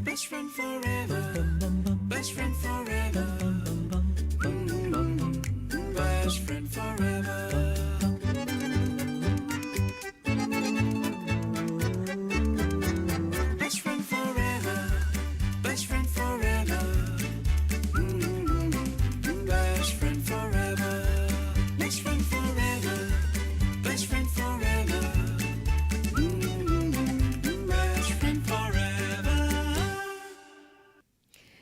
Best friend forever. Best friend forever. Best friend forever. Best friend forever. Best friend forever. Best friend forever. Best friend forever. Best friend forever. Best friend forever.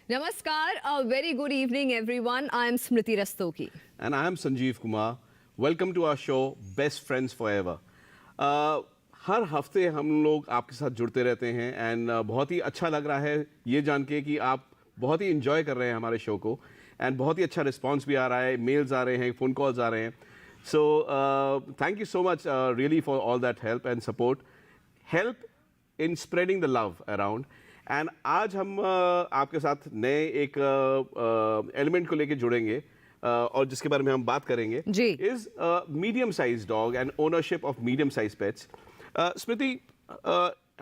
Namaskar, a very good evening everyone. I am Smriti Rastogi. And I am Sanjeev Kumar. Welcome to our show Best Friends Forever. हर हफ्ते हम लोग आपके साथ जुड़ते रहते हैं and बहुत ही अच्छा लग रहा है ये जान के कि आप बहुत ही इंजॉय कर रहे हैं हमारे शो को एंड बहुत ही अच्छा रिस्पांस भी आ रहा है, मेल्स आ रहे हैं, फ़ोन कॉल्स आ रहे हैं. So thank you so much really for all that help and support. Help in spreading the love around. And आज हम आपके साथ नए एक एलिमेंट को लेके जुड़ेंगे और जिसके बारे में हम बात करेंगे जी. Is medium size dog and ownership of medium size pets. Smriti,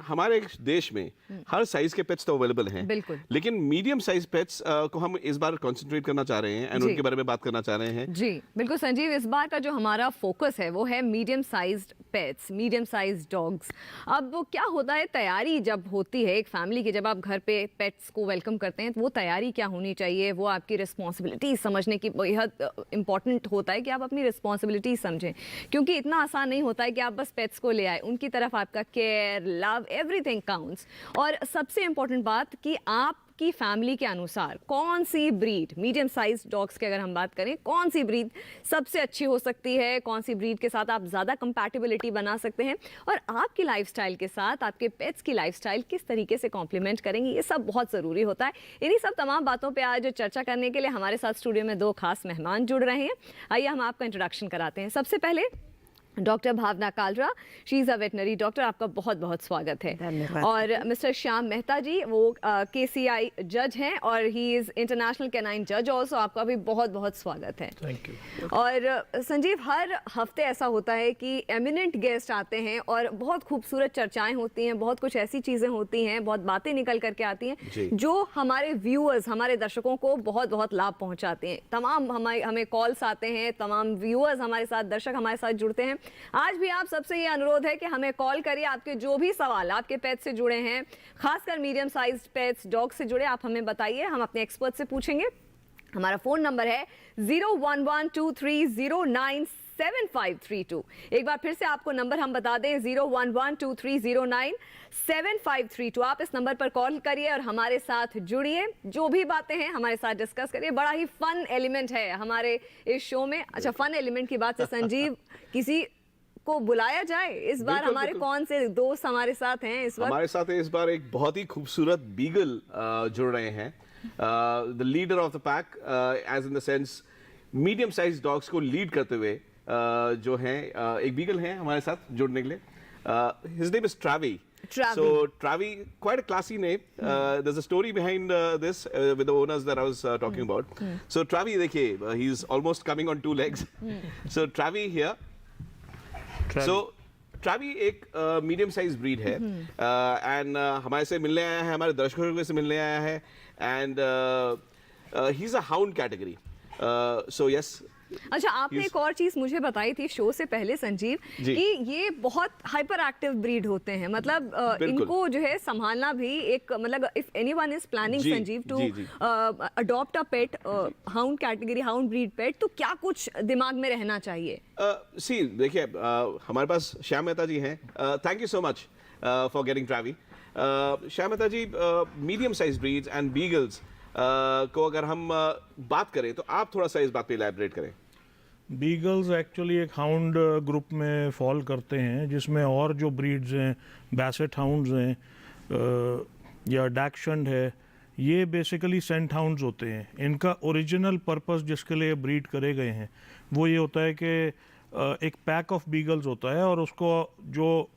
हमारे देश में हर साइज के पेट्स तो अवेलेबल हैं, बिल्कुल. लेकिन मीडियम साइज पेट्स को हम इस बार कंसंट्रेट करना चाह रहे हैं एंड जी. उनके बारे में बात करना चाह रहे हैं. जी बिल्कुल संजीव, इस बार का जो हमारा फोकस है वो है medium sized pets, medium sized dogs. अब वो क्या होता है, तैयारी जब होती है एक फैमिली की, जब आप घर पे पेट्स को वेलकम करते हैं तो वो तैयारी क्या होनी चाहिए, वो आपकी रिस्पॉन्सिबिलिटी समझने की बेहद इंपॉर्टेंट होता है कि आप अपनी रिस्पॉन्सिबिलिटी समझें, क्योंकि इतना आसान नहीं होता है कि आप बस पेट्स को ले आए. उनकी तरफ आपका केयर, लव, एवरीथिंग काउंट्स. और सबसे इंपॉर्टेंट बात कि आपकी फैमिली के अनुसार कौन सी ब्रीड, मीडियम साइज डॉग्स की अगर हम बात करें, कौन सी ब्रीड सबसे अच्छी हो सकती है, कौन सी ब्रीड के साथ आप ज़्यादा कंपैटिबिलिटी बना सकते हैं और आपकी लाइफस्टाइल के साथ आपके पेट्स की लाइफस्टाइल किस तरीके से कॉम्प्लीमेंट करेंगे, ये सब बहुत ज़रूरी होता है. इन्हीं सब तमाम बातों पे आज चर्चा करने के लिए हमारे साथ स्टूडियो में दो खास मेहमान जुड़ रहे हैं. आइए हम आपका इंट्रोडक्शन कराते हैं. सबसे पहले doctor Bhavna Kalra, she is a veterinary doctor. आपका बहुत बहुत स्वागत है. धन्यवाद. और मिस्टर श्याम मेहता जी, वो KCI जज हैं और ही इज़ इंटरनेशनल कैनाइन जज ऑल्सो. आपका भी बहुत बहुत स्वागत है. Thank you. और संजीव, हर हफ्ते ऐसा होता है कि एमिनेंट गेस्ट आते हैं और बहुत खूबसूरत चर्चाएं होती हैं, बहुत कुछ ऐसी चीज़ें होती हैं, बहुत बातें निकल करके आती हैं जो हमारे व्यूअर्स, हमारे दर्शकों को बहुत बहुत लाभ पहुंचाते हैं. तमाम हमें कॉल्स आते हैं, तमाम व्यूअर्स हमारे साथ, दर्शक हमारे साथ जुड़ते हैं. आज भी आप सबसे ये अनुरोध है कि हमें कॉल करिए. आपके जो भी सवाल आपके पेट से जुड़े हैं, खासकर मीडियम साइज पेट्स, डॉग से जुड़े, आप हमें बताइए, हम अपने एक्सपर्ट से पूछेंगे. हमारा फ़ोन नंबर है 01123097532. एक बार फिर से आपको नंबर हम बता दें, 01123097532. आप इस नंबर पर कॉल करिए और हमारे साथ जुड़िए. जो भी बातें हैं हमारे साथ डिस्कस करिए. बड़ा ही फन एलिमेंट है हमारे इस शो में. अच्छा, फन एलिमेंट की बात से संजीव, किसी को बुलाया जाए इस बार? बिल्कुल, हमारे बिल्कुल. कौन से दोस्त हमारे साथ हैं इस वक्त? हमारे साथ इस बार एक बहुत ही खूबसूरत बीगल जुड़ रहे हैं. The leader of the pack, as in the sense medium size dogs को लीड करते हुए जो हैं एक बीगल हैं हमारे साथ जुड़ने के लिए. His name is Travi. Travi. So Travi, quite a classy name. There's a story behind this with the owners that I was talking about. So Travi, देखिए, he's almost coming on two legs. So Travi here. So Travi एक medium size breed है and हमारे से मिलने आया है, हमारे दर्शकों से मिलने आया है and he is a hound category. So yes. अच्छा, आपने एक और चीज मुझे बताई थी शो से पहले संजीव, जी. कि ये बहुत हाइपर एक्टिव ब्रीड होते हैं. मतलब बिल्कुल. इनको जो है संभालना भी एक, मतलब इफ एनीवन इज प्लानिंग जी, संजीव टू जी, जी. Adopt a pet, hound category, hound breed pet, तो क्या कुछ दिमाग में रहना चाहिए? सी देखिए, हमारे पास श्याम मेहता जी हैं. Thank you so much for getting Travi. Shyam Mehta ji, medium size breeds and beagles को अगर हम बात करें तो आप थोड़ा सा इस बात पे इलैबोरेट करें. बीगल्स एक्चुअली एक हाउंड ग्रुप में फॉल करते हैं, जिसमें और जो ब्रीड्स हैं, बैसेट हाउंड्स हैं या डैक्शंड है, ये बेसिकली सेंट हाउंड्स होते हैं. इनका ओरिजिनल पर्पस जिसके लिए ब्रीड करे गए हैं वो ये होता है कि एक पैक ऑफ बीगल्स होता है और उसको जो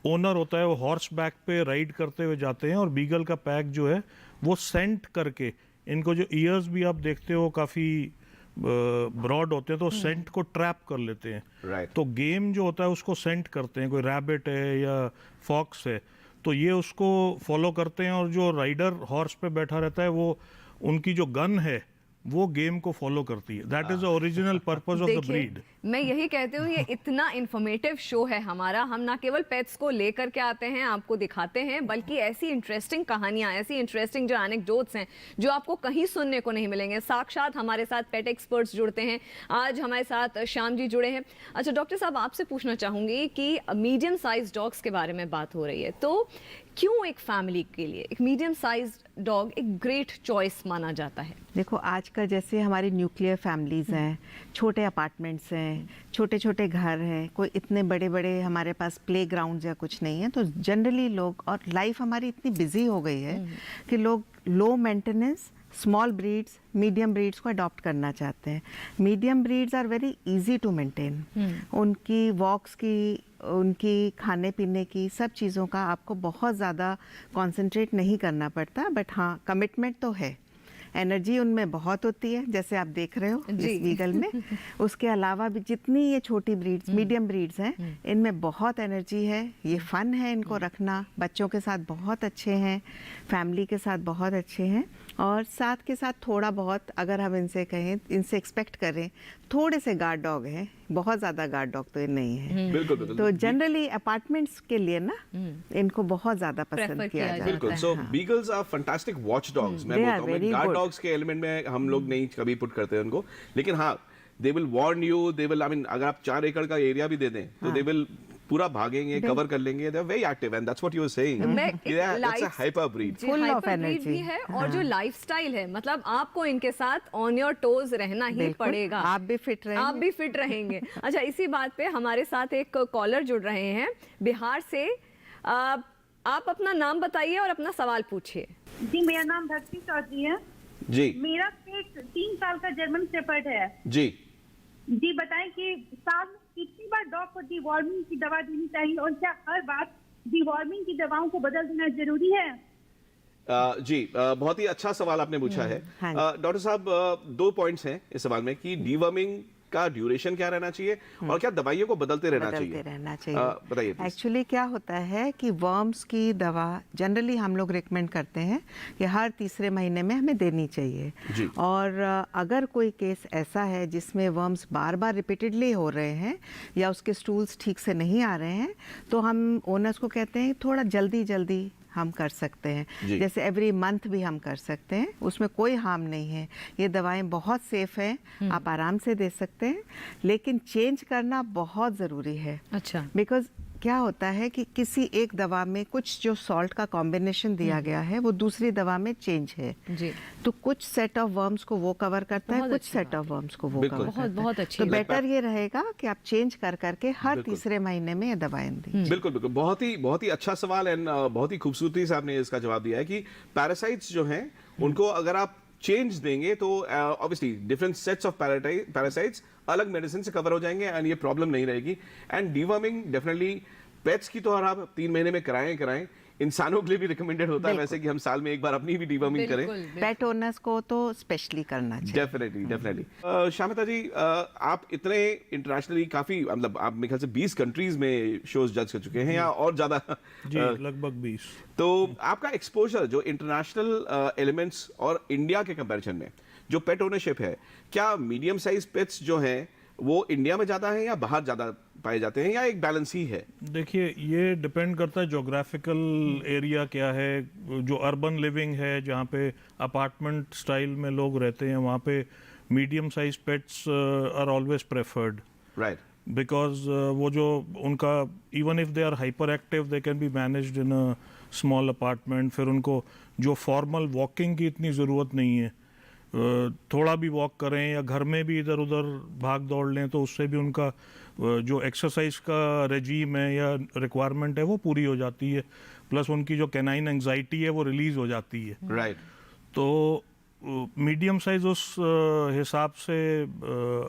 ओनर होता है वो हॉर्स बैक पे राइड करते हुए जाते हैं और बीगल का पैक जो है वो सेंट करके, इनको जो ईयर्स भी आप देखते हो काफ़ी ब्रॉड होते हैं तो सेंट को ट्रैप कर लेते हैं। Right. तो गेम जो होता है उसको सेंट करते हैं, कोई रैबिट है या फॉक्स है तो ये उसको फॉलो करते हैं, और जो राइडर हॉर्स पे बैठा रहता है वो उनकी जो गन है वो गेम को फॉलो करती है। That is the original purpose of the देखिए, ब्रीड। मैं यही कहती हूँ, ये इतना इंफॉर्मेटिव शो है हमारा। हम ना केवल पेट्स को लेकर के आते हैं, आपको दिखाते हैं, बल्कि ऐसी इंटरेस्टिंग कहानियाँ, ऐसी इंटरेस्टिंग जो एनेक्डोट्स हैं जो आपको कहीं सुनने को नहीं मिलेंगे। साक्षात हमारे साथ पेट एक्सपर्ट्स जुड़ते हैं। आज हमारे साथ श्याम जी जुड़े हैं। अच्छा डॉक्टर साहब, आपसे पूछना चाहूँगी कि मीडियम साइज डॉग्स के बारे में बात हो रही है, तो क्यों एक फैमिली के लिए एक मीडियम साइज डॉग एक ग्रेट चॉइस माना जाता है? देखो आजकल जैसे हमारी न्यूक्लियर फैमिलीज हैं, छोटे अपार्टमेंट्स हैं, छोटे छोटे घर हैं, कोई इतने बड़े बड़े हमारे पास प्ले ग्राउंड या कुछ नहीं है, तो जनरली लोग, और लाइफ हमारी इतनी बिजी हो गई है कि लोग low maintenance small breeds, medium breeds को अडॉप्ट करना चाहते हैं। Medium breeds are very easy to maintain. उनकी वॉक्स की, उनकी खाने पीने की, सब चीज़ों का आपको बहुत ज़्यादा कंसंट्रेट नहीं करना पड़ता, बट हाँ कमिटमेंट तो है। एनर्जी उनमें बहुत होती है, जैसे आप देख रहे हो इस वीगल में। उसके अलावा भी जितनी ये छोटी ब्रीड्स, मीडियम ब्रीड्स हैं, इनमें बहुत एनर्जी है। ये फन है इनको रखना, बच्चों के साथ बहुत अच्छे हैं, फैमिली के साथ बहुत अच्छे हैं, और साथ के साथ थोड़ा बहुत अगर हम इनसे कहें, इनसे एक्सपेक्ट करें, थोड़े से गार्ड डॉग हैं, बहुत ज़्यादा गार्ड डॉग तो ये नहीं है। बिल्कुल बिल्कुल। तो जनरली अपार्टमेंट्स के लिए ना इनको बहुत ज़्यादा Prefer पसंद किया किया जाता जाता बिल्कुल। है। सो हाँ। Beagles are fantastic watch dogs. मैं They बोलता are हूँ, मैं very गार्ड good. डॉग्स के एलिमेंट में हम लोग नहीं कभी पुट करते हैं उनको, लेकिन हाँ they will warn you, they will, I mean अगर आप 4 एकड़ का एरिया भी दे दें तो दे विल पूरा भागेंगे, कवर कर लेंगे। They are very active and that's what you are saying. मैं एक that's a life- hyper breed. जी, Full of hyper breed energy। भी है, और जो लाइफस्टाइल है, मतलब आपको इनके साथ ऑन योर टोज रहना ही बिल्कुल, पड़ेगा। आप भी फिट रहेंगे। आप भी फिट रहेंगे। अच्छा, इसी बात पे हमारे साथ एक कॉलर जुड़ रहे हैं बिहार से। आप अपना नाम बताइए और अपना सवाल पूछिए। जी, मेरा नाम भक्ति चौधरी है। जी मेरा पेट 3 साल का जर्मन शेपर्ड है। जी। जी बताएं कि साल में कितनी बार डॉग को डिवॉर्मिंग की दवा देनी चाहिए, और क्या हर बार डिवॉर्मिंग की दवाओं को बदल देना जरूरी है? जी बहुत ही अच्छा सवाल आपने पूछा है। हाँ जी। डॉक्टर साहब, 2 पॉइंट्स हैं इस सवाल में कि डीवर्मिंग का ड्यूरेशन क्या रहना चाहिए और क्या दवाइयों को बदलते रहना बदलते चाहिए। रहना चाहिए। बताइए please। एक्चुअली क्या होता है कि वर्म्स की दवा जनरली हम लोग रिकमेंड करते हैं कि हर तीसरे महीने में हमें देनी चाहिए। जी। और अगर कोई केस ऐसा है जिसमें वर्म्स बार बार रिपीटेडली हो रहे हैं या उसके स्टूल्स ठीक से नहीं आ रहे हैं, तो हम ओनर्स को कहते हैं थोड़ा जल्दी जल्दी हम कर सकते जी। हैं। जैसे एवरी मंथ भी हम कर सकते हैं, उसमें कोई हार्म नहीं है। ये दवाएं बहुत सेफ हैं, आप आराम से दे सकते हैं, लेकिन चेंज करना बहुत ज़रूरी है। अच्छा। बिकॉज क्या होता है कि किसी एक दवा में कुछ जो सॉल्ट का कॉम्बिनेशन दिया गया है वो दूसरी दवा में चेंज है, जी। तो कुछ सेट ऑफ वर्म्स को वो कवर करता है, बहुत कुछ अच्छी सेट ऑफ वर्म्स को वो बिल्कुल। कवर बहुत- करता बहुत है। अच्छी तो बात। बेटर ये रहेगा कि आप चेंज कर करके हर बिल्कुल। तीसरे महीने में ये दवाएं दी। बिल्कुल बिल्कुल, बहुत ही अच्छा सवाल एंड बहुत ही खूबसूरती से आपने इसका जवाब दिया है कि पैरासाइट्स जो हैं उनको अगर आप चेंज देंगे तो obviously different sets of parasites अलग मेडिसिन से कवर हो जाएंगे एंड ये प्रॉब्लम नहीं रहेगी। एंड डीवर्मिंग डेफिनेटली पेट्स की तो आप 3 महीने में कराएं, इंसानों के लिए भी रिकमेंडेड होता है बिल्कुल। वैसे कि हम साल में एक बार अपनी भी डीवर्मिंग करें। बिल्कुल, बिल्कुल। पेट ओनर्स को तो स्पेशली करना चाहिए। डेफिनेटली। शामिता जी, आप इतने इंटरनेशनली काफी, मतलब आप मेरे ख्याल से 20 कंट्रीज में शोज जज कर चुके हैं या और ज्यादा। जी लगभग 20। तो आपका एक्सपोजर जो इंटरनेशनल एलिमेंट्स और इंडिया के कंपैरिजन में जो पेट ओनरशिप है, क्या मीडियम साइज पेट्स जो हैं वो इंडिया में ज्यादा है या बाहर ज्यादा पाए जाते हैं या एक बैलेंस ही है? देखिए ये डिपेंड करता है जोग्राफिकल एरिया क्या है। जो अर्बन लिविंग है, जहाँ पे अपार्टमेंट स्टाइल में लोग रहते हैं, वहाँ पे medium size pets are always preferred, right. Because वो जो उनका, even if they are hyper active, they can be managed in a small apartment. फिर उनको जो फॉर्मल वॉकिंग की इतनी ज़रूरत नहीं है, थोड़ा भी वॉक करें या घर में भी इधर उधर भाग दौड़ लें तो उससे भी उनका जो एक्सरसाइज का रेजीम है या रिक्वायरमेंट है वो पूरी हो जाती है। प्लस उनकी जो कैनाइन एंजाइटी है वो रिलीज हो जाती है। राइट। तो मीडियम साइज उस हिसाब से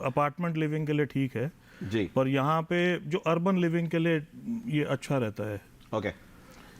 अपार्टमेंट लिविंग के लिए ठीक है, जी। पर यहाँ पे जो अर्बन लिविंग के लिए ये अच्छा रहता है। ओके।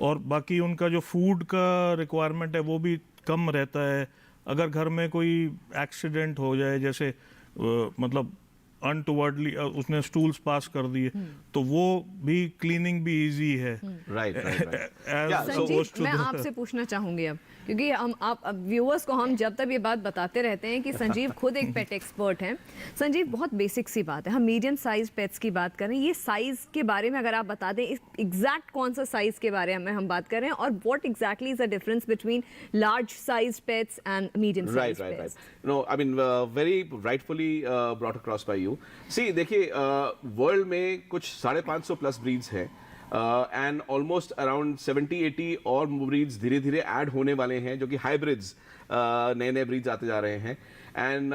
और बाकी उनका जो फूड का रिक्वायरमेंट है वो भी कम रहता है। अगर घर में कोई एक्सीडेंट हो जाए, जैसे मतलब अनटुवर्डली उसने स्टूल्स पास कर दिए, तो वो भी क्लीनिंग भी इजी है। Right right right As Sanjeev, opposed to मैं the- आपसे पूछना चाहूंगी अब, क्योंकि हम आप व्यूअर्स को हम जब तक ये बात बताते रहते हैं कि संजीव खुद एक पेट एक्सपर्ट हैं। संजीव, बहुत बेसिक सी बात है, हम मीडियम साइज पेट्स की बात करें, ये साइज के बारे में अगर आप बता दें एग्जैक्ट कौन सा साइज के बारे में हम बात कर रहे हैं, और what exactly is the difference between large size pets and medium size right pets? no, I mean very rightfully brought across by you. See, देखिए वर्ल्ड में कुछ 550 प्लस ब्रीड्स हैं एंड ऑलमोस्ट अराउंड 70-80 और ब्रीड्स धीरे धीरे add होने वाले हैं, जो कि हाइब्रिड्स नए नए ब्रीड्स आते जा रहे हैं। एंड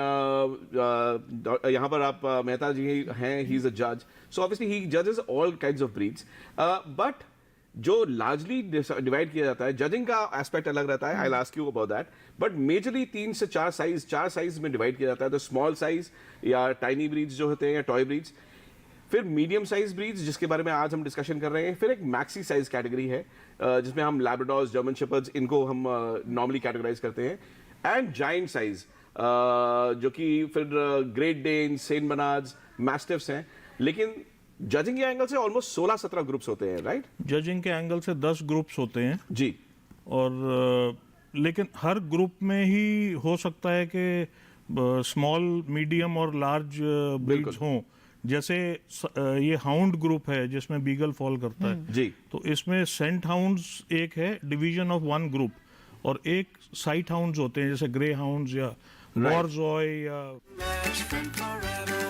यहाँ पर आप मेहता जी हैं, ही इज अ जज, सो ऑब्वियसली ही जजेस all kinds of breeds, but जो लार्जली डिवाइड किया जाता है, जजिंग का एस्पेक्ट अलग रहता है, I will ask you about that, but majorly 3 से 4 साइज में डिवाइड किया जाता है। तो स्मॉल साइज या टाइनी ब्रीड्स जो होते हैं, या टॉय ब्रीड्स, फिर मीडियम साइज ब्रीड्स जिसके बारे में आज हम डिस्कशन कर रहे हैं, फिर एक मैक्सी साइज कैटेगरी है जिसमें हम लैब्राडोर्स, जर्मन शेपर्ड्स, इनको हम नॉर्मली कैटेगराइज करते हैं, एंड जाइंट साइज जो कि फिर ग्रेट डेन, सेंट बर्नार्ड्स, मैस्टिफ्स हैं। लेकिन जजिंग के एंगल से ऑलमोस्ट 16-17 ग्रुप्स होते हैं, राइट? जजिंग के एंगल से 10 ग्रुप्स होते हैं, जी। और लेकिन हर ग्रुप में ही हो सकता है कि स्मॉल, मीडियम और लार्ज ब्रीड्स हों। जैसे ये हाउंड ग्रुप है जिसमें बीगल फॉल करता है, जी। तो इसमें सेंट हाउंड्स एक है, डिवीजन ऑफ वन ग्रुप, और एक साइट हाउंड्स होते हैं जैसे ग्रे हाउंड्स या वॉरजॉय या Best friend forever.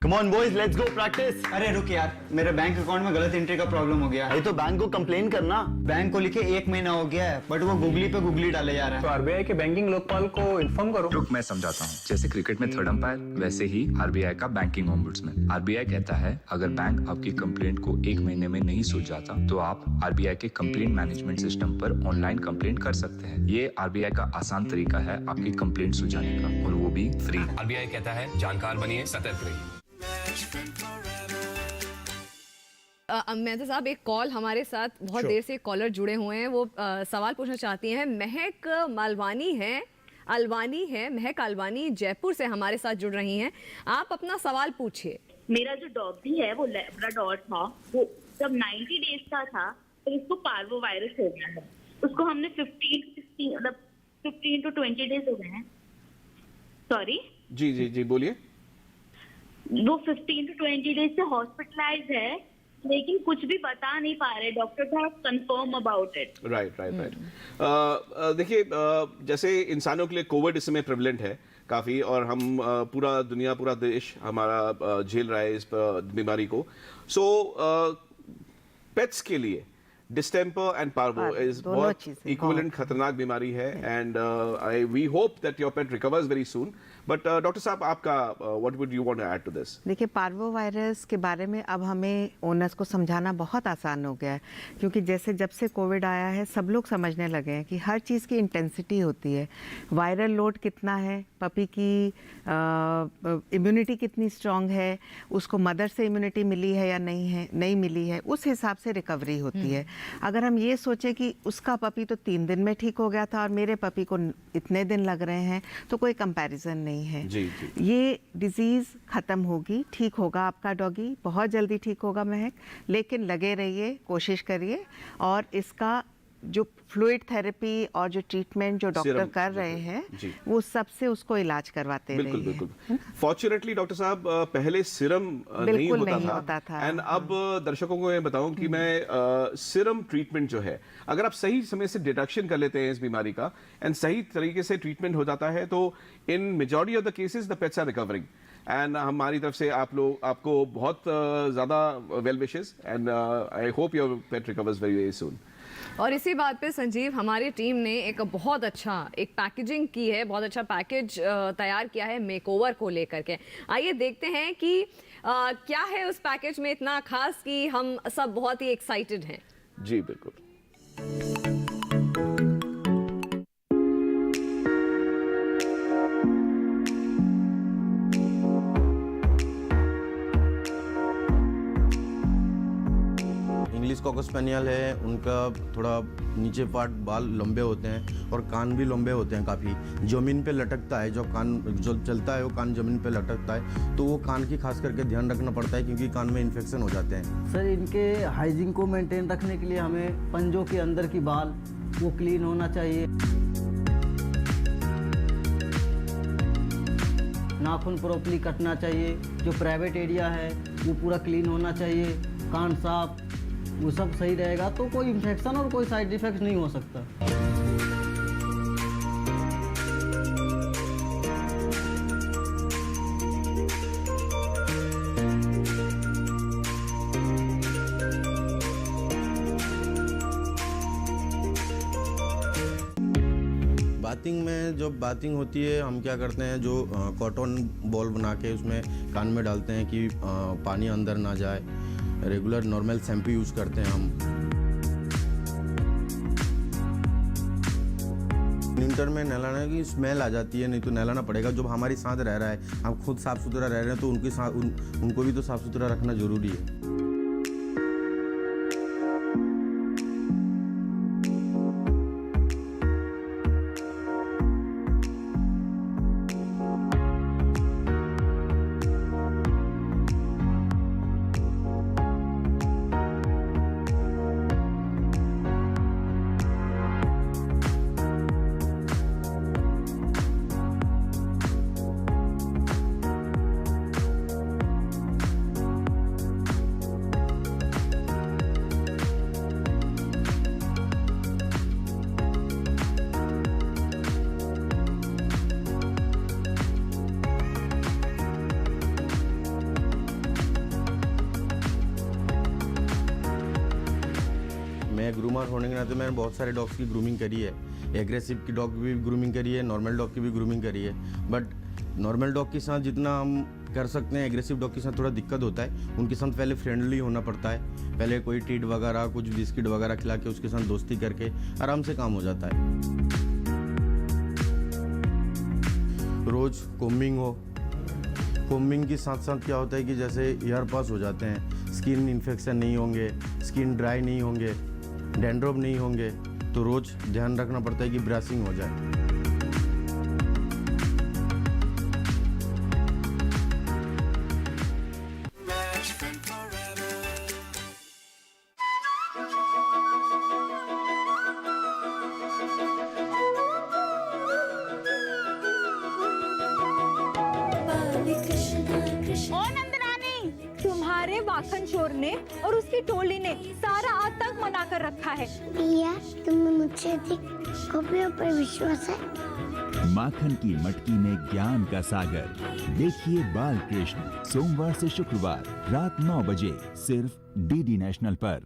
Come on boys, let's go practice. अरे रुक यार, मेरे बैंक अकाउंट में गलत एंट्री का प्रॉब्लम हो गया है। अरे तो बैंक को कंप्लेन करना। बैंक को लिखे 1 महीना हो गया है, बट वो गूगली पे गूगली डाले जा रहा है। तो आरबीआई के बैंकिंग लोकपाल को इन्फॉर्म करो। रुक, मैं समझाता हूँ। जैसे क्रिकेट में थर्ड अंपायर, वैसे ही आरबीआई का बैंकिंग ओम्बुड्समैन। आरबीआई कहता है अगर बैंक आपकी कंप्लेंट को 1 महीने में नहीं सुलझाता तो आप आरबीआई के कंप्लेंट मैनेजमेंट सिस्टम पर ऑनलाइन कंप्लेंट कर सकते हैं। ये आरबीआई का आसान तरीका है आपकी कंप्लेंट सुलझाने का, और वो भी फ्री। आरबीआई कहता है जानकार बनिए, सतर्क रहिए। Best friend forever. मेहता साहब, एक कॉल हमारे साथ बहुत देर से कॉलर जुड़े हुए हैं, वो सवाल पूछना चाहती हैं। महक मालवानी है, महक अलवानी जयपुर से हमारे साथ जुड़ रही हैं। आप अपना सवाल पूछिए। मेरा जो डॉग भी है वो लैब्राडोर था, वो जब 90 डेज का था तो उसको पार्वो वायरस हो गया है। उसको हमने 15 to 20 डेज हो गए हैं। सॉरी जी जी जी, बोलिए। वो 15 to 20 डेज से हॉस्पिटलाइज है, लेकिन कुछ भी बता नहीं पा रहे डॉक्टर साहब, confirm about it. Right right right. देखिए, जैसे इंसानों के लिए कोविड इस समय प्रेवलेंट है काफ़ी, और हम पूरा देश हमारा झेल रहा है इस बीमारी को। सो पेट्स के लिए डिस्टेम्पर एंड पार्वो इज दोनों बहुत चीज़ें इक्विवेलेंट खतरनाक बीमारी है, and we hope that your pet recovers very soon. But doctor साहब, आपका what would you want to add to this? देखिए, पार्वो वायरस के बारे में अब हमें ओनर्स को समझाना बहुत आसान हो गया है, क्योंकि जैसे जब से कोविड आया है सब लोग समझने लगे हैं कि हर चीज़ की इंटेंसिटी होती है, वायरल लोड कितना है, पपी की इम्यूनिटी कितनी स्ट्रांग है, उसको मदर से इम्यूनिटी मिली है या नहीं मिली है, उस हिसाब से रिकवरी होती है। अगर हम ये सोचें कि उसका पपी तो 3 दिन में ठीक हो गया था और मेरे पपी को इतने दिन लग रहे हैं, तो कोई कंपैरिजन नहीं है। जी जी। ये डिजीज खत्म होगी, ठीक होगा आपका डॉगी, बहुत जल्दी ठीक होगा महक, लेकिन लगे रहिए, कोशिश करिए, और इसका जो फ्लूइड थेरेपी और जो ट्रीटमेंट जो डॉक्टर सीरम कर रहे हैं, जी। वो सबसे उसको इलाज करवाते बिल्कुल रहिए। बिल्कुल। फॉर्चुनेटली डॉक्टर साहब, पहले सिरम नहीं बिल्कुल नहीं होता होता था। एंड अब दर्शकों को मैं बताऊं कि मैं सिरम ट्रीटमेंट जो है, अगर आप सही समय से डिटेक्शन कर लेते हैं इस बीमारी का एंड सही तरीके से ट्रीटमेंट हो जाता है, तो in majority of the cases the pets are recovering. And हमारी तरफ से आपको बहुत ज़्यादा well wishes, and I hope your pet recovers very very soon. और इसी बात पे संजीव, हमारी टीम ने एक बहुत अच्छा एक पैकेजिंग की है, बहुत अच्छा पैकेज तैयार किया है मेकओवर को लेकर के। आइए देखते हैं कि क्या है उस पैकेज में इतना खास कि हम सब बहुत ही एक्साइटेड हैं। जी बिल्कुल। इंग्लिश स्विस कॉकर स्पेनियल है, उनका थोड़ा नीचे पार्ट बाल लंबे होते हैं और कान भी लंबे होते हैं काफ़ी, ज़मीन पे लटकता है, जो कान जो चलता है वो कान ज़मीन पे लटकता है, तो वो कान की खास करके ध्यान रखना पड़ता है क्योंकि कान में इन्फेक्शन हो जाते हैं। सर इनके हाइजीन को मेंटेन रखने के लिए हमें पंजों के अंदर की बाल वो क्लीन होना चाहिए, नाखून प्रॉपर्ली कटना चाहिए, जो प्राइवेट एरिया है वो पूरा क्लीन होना चाहिए, कान साफ, वो सब सही रहेगा तो कोई इन्फेक्शन और कोई साइड इफेक्ट नहीं हो सकता। बाथिंग में जब बाथिंग होती है हम क्या करते हैं, जो कॉटन बॉल बना के उसमें कान में डालते हैं कि पानी अंदर ना जाए। रेगुलर नॉर्मल शैम्पू यूज़ करते हैं हम। विंटर में नहलाने की स्मेल आ जाती है, नहीं तो नहलाना पड़ेगा। जब हमारी साथ रह रहा है, हम खुद साफ़ सुथरा रह रहे हैं तो उनके साथ उनको भी तो साफ़ सुथरा रखना ज़रूरी है। मैं ग्रूमर होने के नाते मैंने बहुत सारे डॉग्स की ग्रूमिंग करी है। एग्रेसिव की डॉग की भी ग्रूमिंग करी है, नॉर्मल डॉग की भी ग्रूमिंग करी है। बट नॉर्मल डॉग के साथ जितना हम कर सकते हैं, एग्रेसिव डॉग के साथ थोड़ा दिक्कत होता है। उनके साथ पहले फ्रेंडली होना पड़ता है, पहले कोई ट्रीट वगैरह कुछ बिस्किट वगैरह खिला के उसके साथ दोस्ती करके आराम से काम हो जाता है। रोज़ कोम्बिंग हो, कोम्बिंग के साथ साथ क्या होता है कि जैसे ईयर पास हो जाते हैं, स्किन इन्फेक्शन नहीं होंगे, स्किन ड्राई नहीं होंगे, डैंड्रफ नहीं होंगे, तो रोज़ ध्यान रखना पड़ता है कि ब्रशिंग हो जाए। best friend forever. ओ नंदरानी, तुम्हारे माखन चोर ने और उसकी टोली ने सारा आतंक मना कर रखा है। भैया तुम्हें मुझसे अधिक कॉपियों पर विश्वास है। माखन की मटकी में ज्ञान का सागर। देखिए बाल कृष्ण सोमवार से शुक्रवार रात 9 बजे सिर्फ डीडी नेशनल पर।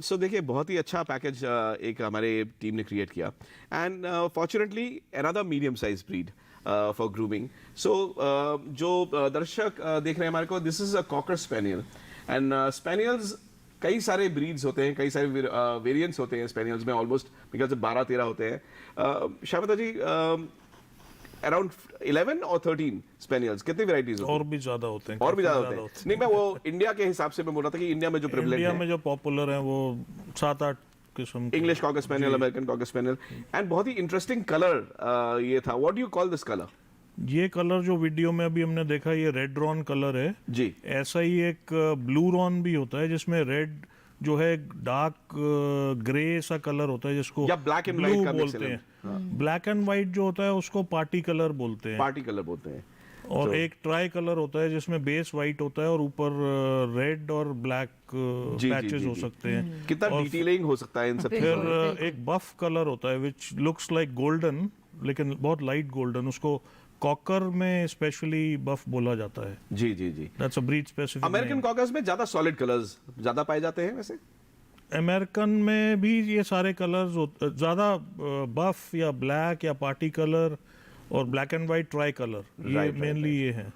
सो देखिए बहुत ही अच्छा पैकेज एक हमारे टीम ने क्रिएट किया and fortunately another medium size breed for grooming. So जो दर्शक देख रहे हैं हमारे को, this is a cocker spaniel and spaniels कई सारे ब्रीड्स होते हैं, कई सारे वेरिएंट्स होते हैं स्पेनियल्स में, ऑलमोस्ट बिकॉज 12-13 होते हैं। शामिता जी, अराउंड 11 और 13 स्पेनियल्स, कितनी वैरायटीज और भी ज्यादा होते हैं, और भी ज्यादा होते हैं। नहीं, मैं वो इंडिया के हिसाब से मैं बोल रहा था कि इंडिया में जो प्रेवलेंट इंडिया है, में जो पॉपुलर है वो 7-8 किस्म। English cocker spaniel, American cocker spaniel, and बहुत ही इंटरेस्टिंग कलर ये था। What do you call this colour? ये कलर जो वीडियो में अभी हमने देखा, ये रेड रॉन कलर है जी। ऐसा ही एक ब्लू रॉन भी होता है जिसमें रेड जो है डार्क ग्रे सा कलर होता है जिसको या ब्लैक एंड व्हाइट का बोलते हैं। ब्लैक एंड व्हाइट जो होता है उसको पार्टी कलर बोलते हैं। पार्टी कलर बोलते हैं। और एक ट्राई कलर होता है जिसमें बेस व्हाइट होता है और ऊपर रेड और ब्लैक पैचेस हो सकते हैं। कितना डिटेलिंग हो सकता है इन सब। फिर एक बफ कलर होता है विच लुक्स लाइक गोल्डन, लेकिन बहुत लाइट गोल्डन, उसको कॉकर में स्पेशली बफ बोला जाता है। जी जी जी, that's a breed specific. American cockers में ज्यादा सॉलिड कलर्स ज्यादा पाए जाते हैं वैसे। अमेरिकन में भी ये सारे कलर्स ज़्यादा बफ या ब्लैक या पार्टी कलर और black and white try colour, ये मेनली ये है।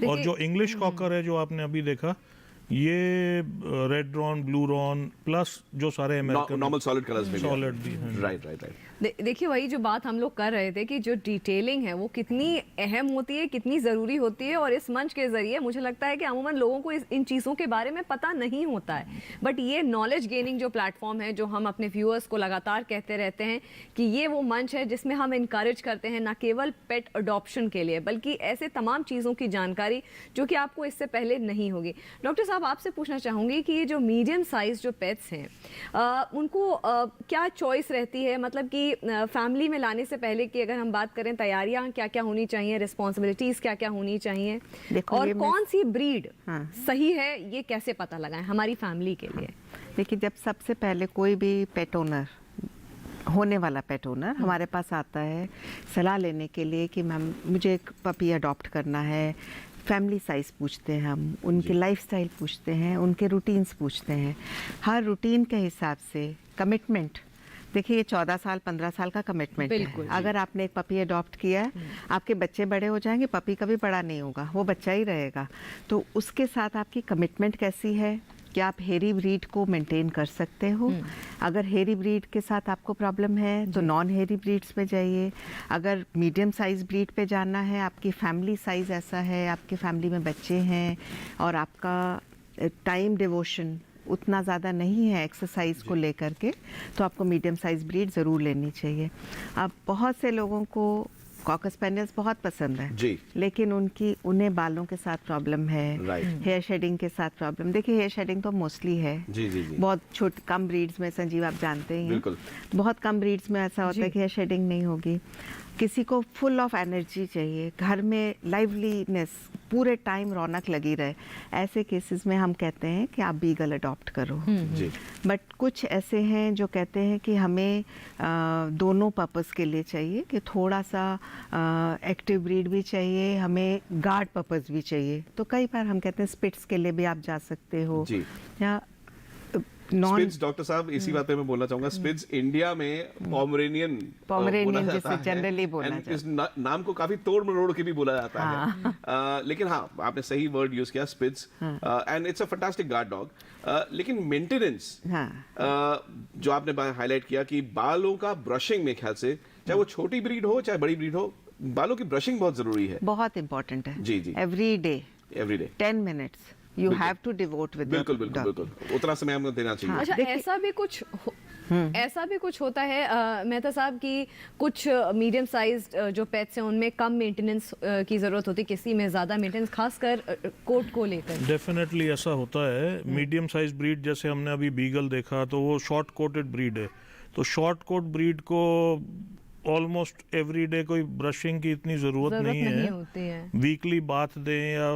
और जो इंग्लिश कॉकर है जो आपने अभी देखा, ये red Ron, blue Ron plus जो सारे अमेरिकन नॉर्मल सॉलिड कलर्स में सॉलिड भी हैं। Right right right. देखिए वही जो बात हम लोग कर रहे थे कि जो डिटेलिंग है वो कितनी अहम होती है, कितनी ज़रूरी होती है, और इस मंच के ज़रिए मुझे लगता है कि अमूमन लोगों को इन चीज़ों के बारे में पता नहीं होता है। बट ये नॉलेज गेनिंग जो प्लेटफॉर्म है, जो हम अपने व्यूअर्स को लगातार कहते रहते हैं कि ये वो मंच है जिसमें हम इनकरेज करते हैं ना केवल पेट अडॉप्शन के लिए, बल्कि ऐसे तमाम चीज़ों की जानकारी जो कि आपको इससे पहले नहीं होगी। डॉक्टर साहब, आपसे पूछना चाहूँगी कि ये जो मीडियम साइज जो पेट्स हैं उनको क्या चॉइस रहती है, मतलब कि फैमिली में लाने से पहले की अगर हम बात करें, तैयारियां क्या क्या होनी चाहिए, रिस्पॉन्सिबिलिटीज़ क्या क्या होनी चाहिए, और कौन सी ब्रीड सही है ये कैसे पता लगाएं हमारी फैमिली के लिए? देखिए, जब सबसे पहले कोई भी पेट ओनर, होने वाला पेट ओनर हमारे पास आता है सलाह लेने के लिए कि मैम मुझे एक पपी अडॉप्ट करना है, फैमिली साइज़ पूछते हैं हम, उनके लाइफस्टाइल पूछते हैं, उनके रूटीन्स पूछते हैं। हर रूटीन के हिसाब से कमिटमेंट, देखिए ये 14 साल 15 साल का कमिटमेंट है। अगर आपने एक पपी अडॉप्ट किया है, आपके बच्चे बड़े हो जाएंगे, पपी कभी बड़ा नहीं होगा, वो बच्चा ही रहेगा। तो उसके साथ आपकी कमिटमेंट कैसी है, क्या आप हेरी ब्रीड को मेंटेन कर सकते हो? अगर हेरी ब्रीड के साथ आपको प्रॉब्लम है तो नॉन हेरी ब्रीड्स पे जाइए। अगर मीडियम साइज ब्रीड पे जाना है, आपकी फैमिली साइज ऐसा है, आपकी फैमिली में बच्चे हैं और आपका टाइम डिवोशन उतना ज़्यादा नहीं है एक्सरसाइज को लेकर के, तो आपको मीडियम साइज ब्रीड ज़रूर लेनी चाहिए। अब बहुत से लोगों को कॉकर स्पैनियल्स बहुत पसंद है जी, लेकिन उन्हें बालों के साथ प्रॉब्लम है, हेयर शेडिंग के साथ प्रॉब्लम। देखिए हेयर शेडिंग तो मोस्टली है जी जी जी, बहुत छोटे कम ब्रीड्स में, संजीव आप जानते ही हैं, बहुत कम ब्रीड्स में ऐसा होता है कि हेयर शेडिंग नहीं होगी। किसी को फुल ऑफ एनर्जी चाहिए, घर में लाइवलीनेस, पूरे टाइम रौनक लगी रहे, ऐसे केसेस में हम कहते हैं कि आप बीगल अडॉप्ट करो। बट कुछ ऐसे हैं जो कहते हैं कि हमें दोनों पर्पस के लिए चाहिए, कि थोड़ा सा एक्टिव ब्रीड भी चाहिए, हमें गार्ड पर्पस भी चाहिए। तो कई बार हम कहते हैं स्पिट्स के लिए भी आप जा सकते हो, या स्पिट्स। डॉक्टर साहब, इसी बात पे मैं बोलना चाहूंगा, स्पिट्स इंडिया में पोमरेनियन जिसे जनरली बोला जाता है, इस नाम को काफी तोड़ मरोड़ के भी बोला जाता है, लेकिन हाँ आपने सही वर्ड यूज किया, spitz, and it's a fantastic guard dog. लेकिन मेंटेनेंस जो आपने हाईलाइट किया कि बालों का ब्रशिंग, में ख्याल से चाहे वो छोटी ब्रीड हो चाहे बड़ी ब्रीड हो, बालों की ब्रशिंग बहुत जरूरी है, बहुत इंपॉर्टेंट है। जी जी, every day 10 minutes you have to devote with बिल्कुल बिल्कुल बिल्कुल, उतना समय हमें देना चाहिए। अच्छा, ऐसा भी कुछ होता है मेहता साहब कि कुछ मीडियम साइज जो पेट्स हैं उनमें कम मेंटेनेंस की ज़रूरत होती है, किसी में ज़्यादा मेंटेनेंस, खासकर कोट को लेकर? डेफिनेटली ऐसा होता है। मीडियम साइज ब्रीड जैसे हमने अभी बीगल देखा, तो वो शॉर्ट कोटेड ब्रीड है, तो शॉर्ट कोट ब्रीड को ऑलमोस्ट एवरी डे कोई ब्रशिंग की इतनी ज़रूरत नहीं है। वीकली बाथ दें या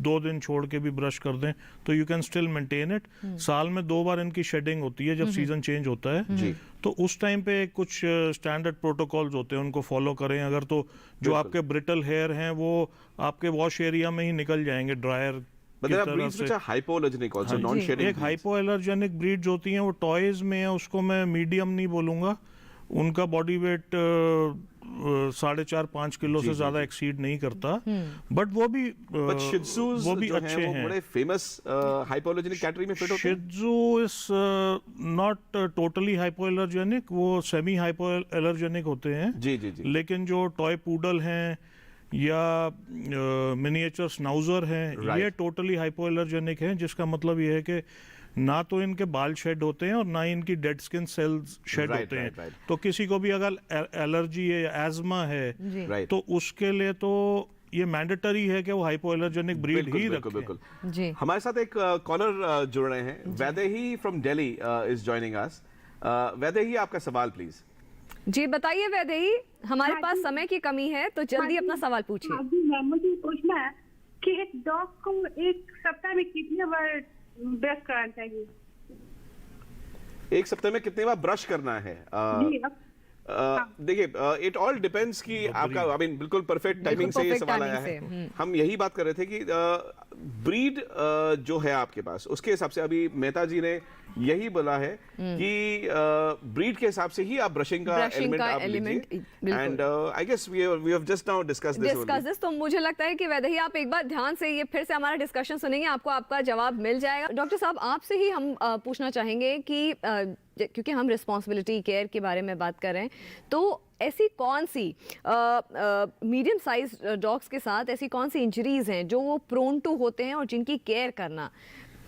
2 दिन छोड़ के भी ब्रश कर दें तो you can still maintain it. साल में 2 बार इनकी शेडिंग होती है जब सीजन चेंज होता है, तो उस टाइम पे कुछ स्टैंडर्ड प्रोटोकॉल्स होते हैं, उनको फॉलो करें। अगर तो जो आपके ब्रिटल हेयर हैं वो आपके वॉश एरिया में ही निकल जाएंगे ड्रायर। एक हाइपो एलर्जेनिक ब्रीड्स होती हैं, वो टॉयज में है, उसको मैं मीडियम नहीं बोलूंगा, उनका बॉडी वेट 4.5-5 किलो से ज्यादा एक्सीड नहीं करता, बट वो भी अच्छे हैं, बड़े फेमस हाइपोएलर्जेनिक कैटेगरी में फिट होते हैं। शिजू इज नॉट टोटली हाइपोएलर्जेनिक, वो सेमी हाइपोएलर्जेनिक होते हैं जी जी जी, लेकिन जो टॉय पूडल हैं या मिनिएचर स्नाउजर हैं, ये टोटली हाइपोएलर्जेनिक हैं, जिसका मतलब ये है कि ना तो इनके बाल शेड होते हैं और ना ही इनकी डेड स्किन सेल्स शेड होते हैं। तो किसी को भी अगर एलर्जी है या एजमा है तो उसके लिए तो ये मैंडेटरी है कि वो हाइपोएलर्जेनिक ब्रीड ही रखें। जी, हमारे साथ एक कॉलर जुड़ रहे हैं, Vaidehi from Delhi is joining us. Vaidehi, आपका सवाल प्लीज। जी बताइए वैदेही, हमारे पास समय की कमी है तो जल्दी अपना सवाल पूछिए। मुझे पूछना है कि एक डॉग को एक सप्ताह में कितने बार ब्रश कराना चाहिए? एक सप्ताह में कितने बार ब्रश करना है? देखिए, इट ऑल डिपेंड्स कि आपका, आई मीन बिल्कुल परफेक्ट टाइमिंग से ये सवाल आया है। हम यही बात कर रहे थे कि ब्रीड जो है आपके पास, उसके हिसाब से अभी मेहता जी ने यही बोला है कि ब्रीड के हिसाब से ही आप ब्रशिंग का element and I guess we have just now discuss this. तो मुझे लगता है कि वैसे ही आप एक बार ध्यान से ये फिर से हमारा डिस्कशन सुनेंगे, आपको आपका जवाब मिल जाएगा। डॉक्टर साहब, आपसे ही हम पूछना चाहेंगे कि क्योंकि हम रिस्पॉन्सिबिलिटी केयर के बारे में बात कर रहे हैं, तो ऐसी कौन सी मीडियम साइज डॉग्स के साथ ऐसी कौन सी इंजरीज हैं जो वो प्रोन टू होते हैं और जिनकी केयर करना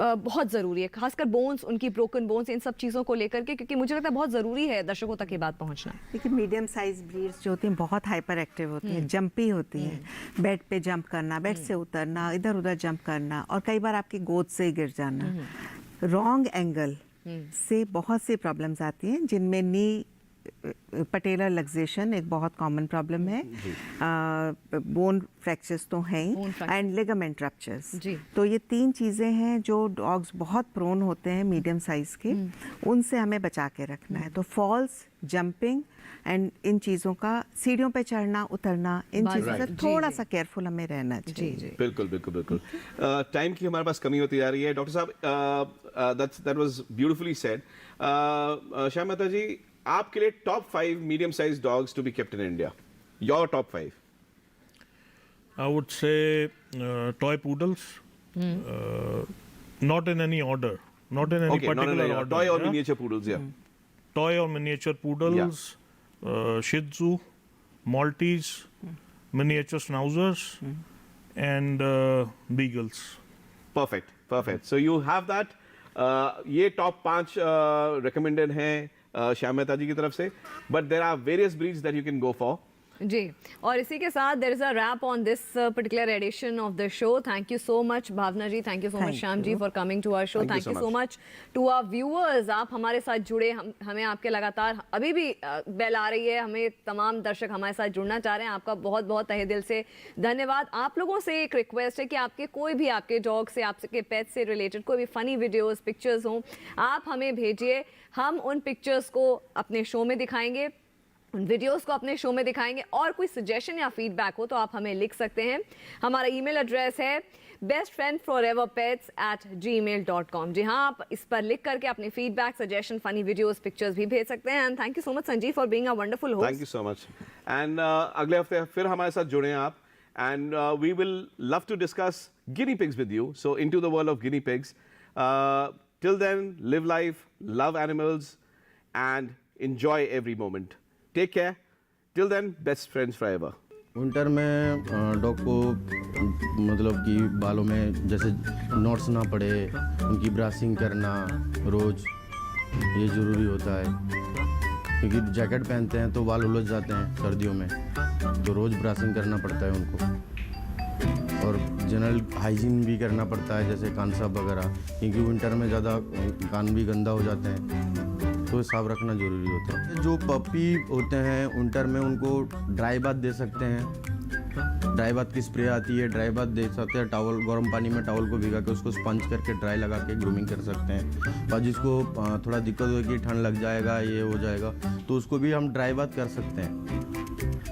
बहुत ज़रूरी है, खासकर बोन्स, उनकी ब्रोकन बोन्स, इन सब चीज़ों को लेकर के, क्योंकि मुझे लगता है बहुत ज़रूरी है दर्शकों तक ये बात पहुंचना। देखिए, मीडियम साइज ब्रीड्स जो होती हैं बहुत हाइपर एक्टिव होती हैं, जंपी होती हैं, बेड पे जंप करना, बेड से उतरना, इधर उधर जंप करना, और कई बार आपकी गोद से ही गिर जाना। रॉन्ग एंगल से बहुत सी प्रॉब्लम्स आती हैं, जिनमें नी पटेलर लग्जेशन एक बहुत कॉमन प्रॉब्लम है, बोन फ्रैक्चर्स तो हैं ही, एंड लिगामेंट रप्चर्स। तो ये 3 चीज़ें हैं जो डॉग्स बहुत प्रोन होते हैं मीडियम साइज के, उनसे हमें बचा के रखना है। तो फॉल्स, जंपिंग एंड इन चीज़ों का, सीढ़ियों पे चढ़ना उतरना, इन चीज़ों से थोड़ा सा केयरफुल हमें रहना चाहिए। बिल्कुल बिल्कुल बिल्कुल। टाइम की हमारे पास कमी होती जा रही है। डॉक्टर साहब, that was beautifully said. Shyam Mehta ji, आपके लिए top 5 medium size dogs to be kept in India, your top 5? I would say toy poodles, not in any order, not in any particular order. Toy or miniature poodles, yeah. Toy or miniature poodles, Shih Tzu, Maltese, miniature schnauzers, and beagles. Perfect, perfect. So you have that. ये top 5 recommended हैं श्याम मेहता जी की तरफ से, but there are various breeds that you can go for. जी, और इसी के साथ there is a wrap on this particular edition of the show. Thank you so much Bhavna ji, thank you so much Shyam ji for coming to our show. Thank you so much to our viewers, आप हमारे साथ जुड़े, हमें आपके लगातार अभी भी bell आ रही है, हमें तमाम दर्शक हमारे साथ जुड़ना चाह रहे हैं। आपका बहुत बहुत तहे दिल से धन्यवाद। आप लोगों से एक रिक्वेस्ट है कि आपके कोई भी आपके डॉग से, आपके पेट से रिलेटेड कोई भी फनी वीडियोस, पिक्चर्स हों, आप हमें भेजिए। हम उन पिक्चर्स को अपने शो में दिखाएंगे, उन वीडियोस को अपने शो में दिखाएंगे, और कोई सजेशन या फीडबैक हो तो आप हमें लिख सकते हैं। हमारा ईमेल एड्रेस है bestfriendforeverpets@gmail.com। जी हाँ, आप इस पर लिख करके अपने feedback, suggestion, funny videos, pictures भी भेज सकते हैं। And thank you so much Sanjeev for being a wonderful host. Thank you so much. And अगले हफ्ते फिर हमारे साथ जुड़े आप, and we will love to discuss guinea pigs with you, so into the world of guinea pigs. Till then, live life, love animals and enjoy every moment. Take care. Till then, best friends forever. Winter में dog को मतलब कि बालों में जैसे knots ना पड़े, उनकी ब्रशिंग करना रोज़ ये ज़रूरी होता है, क्योंकि जैकेट पहनते हैं तो बाल उलझ जाते हैं सर्दियों में, तो रोज़ ब्रशिंग करना पड़ता है उनको, और जनरल हाइजीन भी करना पड़ता है, जैसे कान साफ वगैरह, क्योंकि विंटर में ज़्यादा कान भी गंदा हो जाते हैं, तो साफ रखना ज़रूरी होता है। जो पपी होते हैं विंटर में, उनको ड्राई बाथ दे सकते हैं, ड्राई बाथ की स्प्रे आती है, ड्राई बाथ दे सकते हैं, टॉवल गर्म पानी में टॉवल को भिगा के उसको स्पंज करके ड्राई लगा के ग्रूमिंग कर सकते हैं। और जिसको थोड़ा दिक्कत हो कि ठंड लग जाएगा, ये हो जाएगा, तो उसको भी हम ड्राई बाथ कर सकते हैं,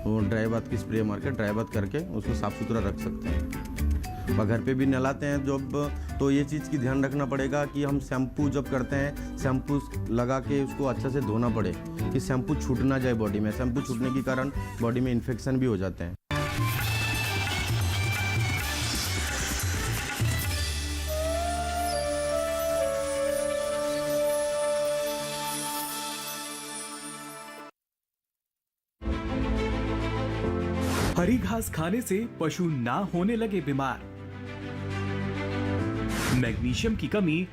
वो ड्राई बाथ की स्प्रे मार के ड्राई बाथ करके उसको साफ़ सुथरा रख सकते हैं। और घर पे भी नहलाते हैं जब, तो ये चीज़ की ध्यान रखना पड़ेगा कि हम शैम्पू जब करते हैं, शैम्पू लगा के उसको अच्छे से धोना पड़े, कि शैम्पू छूट ना जाए बॉडी में। शैम्पू छूटने के कारण बॉडी में इन्फेक्शन भी हो जाते हैं। हरी घास खाने से पशु ना होने लगे बीमार। मैग्नीशियम की कमी